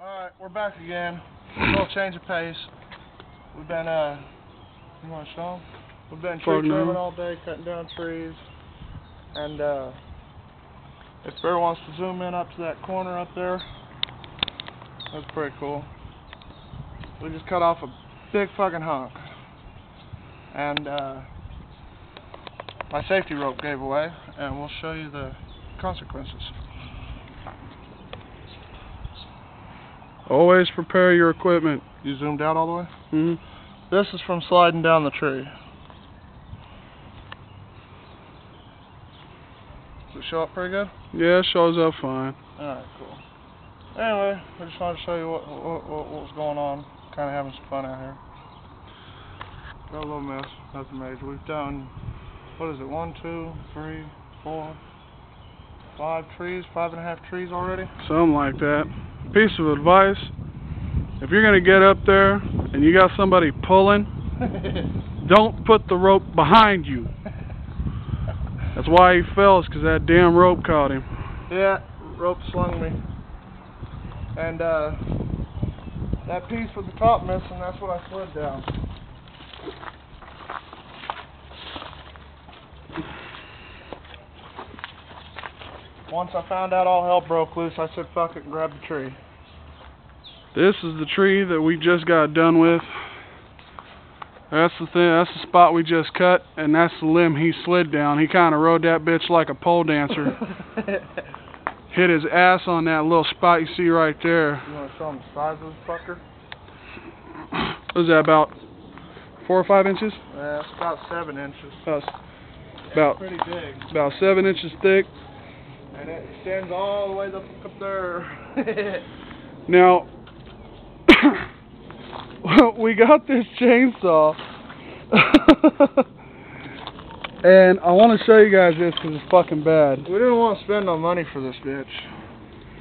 Alright, we're back again. A little change of pace. We've been, you want to show 'em? We've been tree trimming all day, cutting down trees. And, if Bear wants to zoom in up to that corner up there, that's pretty cool. We just cut off a big fucking hunk. And, my safety rope gave away, and we'll show you the consequences. Always prepare your equipment. You zoomed out all the way? Mm-hmm. This is from sliding down the tree. Does it show up pretty good? Yeah, it shows up fine. Alright, cool. Anyway, I just wanted to show you what was going on. Kind of having some fun out here. Got a little mess, nothing major. We've done, what is it, 1, 2, 3, 4, 5 trees, 5.5 trees already? Something like that. Piece of advice, if you're going to get up there and you got somebody pulling, don't put the rope behind you. That's why he fell, is because that damn rope caught him. Yeah, rope slung me. And that piece with the top missing, that's what I slid down. Once I found out all hell broke loose, I said fuck it and grabbed the tree. This is the tree that we just got done with. That's the thing, that's the spot we just cut, and that's the limb he slid down. He kind of rode that bitch like a pole dancer. Hit his ass on that little spot you see right there. You want to show him the size of this fucker? What is that, about 4 or 5 inches? Yeah, it's about 7 inches. About pretty big. About 7 inches thick. And it extends all the way up there. Now, we got this chainsaw, and I want to show you guys this because it's fucking bad. We didn't want to spend no money for this bitch,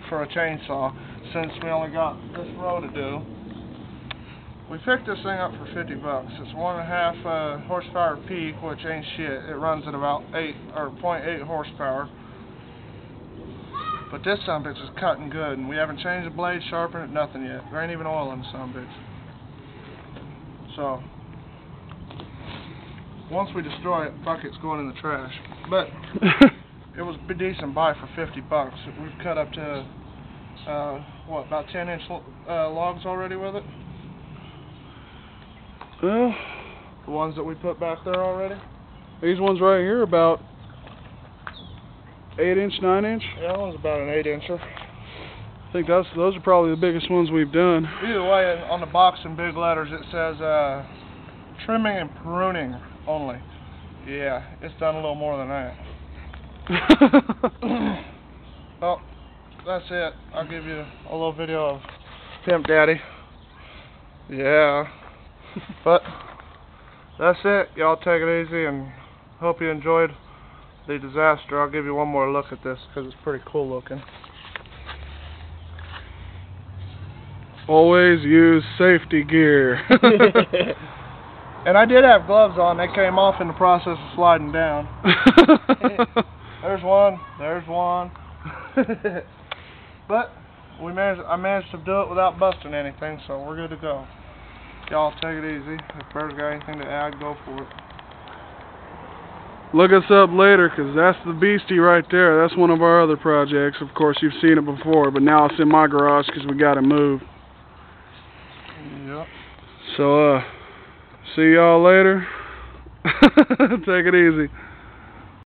for a chainsaw, since we only got this row to do. We picked this thing up for $50. It's 1.5 horsepower peak, which ain't shit. It runs at about 0.8 horsepower. But this sumbitch is cutting good, and we haven't changed the blade, sharpened it, nothing yet. There ain't even oil in the sumbitch. So, once we destroy it, fuck it's going in the trash. But it was a decent buy for $50. We've cut up to what, about 10-inch logs already with it? Well, the ones that we put back there already? These ones right here about 8-inch, 9-inch? Yeah, that one's about an 8-incher. I think those are probably the biggest ones we've done. Either way, on the box in big letters it says trimming and pruning only. Yeah, it's done a little more than that. Well, that's it. I'll give you a little video of Pimp Daddy. Yeah. But that's it. Y'all take it easy, and hope you enjoyed the disaster. I'll give you one more look at this because it's pretty cool looking. Always use safety gear. And I did have gloves on. They came off in the process of sliding down. There's one. There's one. But I managed to do it without busting anything, so we're good to go. Y'all take it easy. If Bear's got anything to add, go for it. Look us up later, because that's the beastie right there. That's one of our other projects. Of course, you've seen it before, but now it's in my garage because we got to move. Yep. So, see y'all later. Take it easy.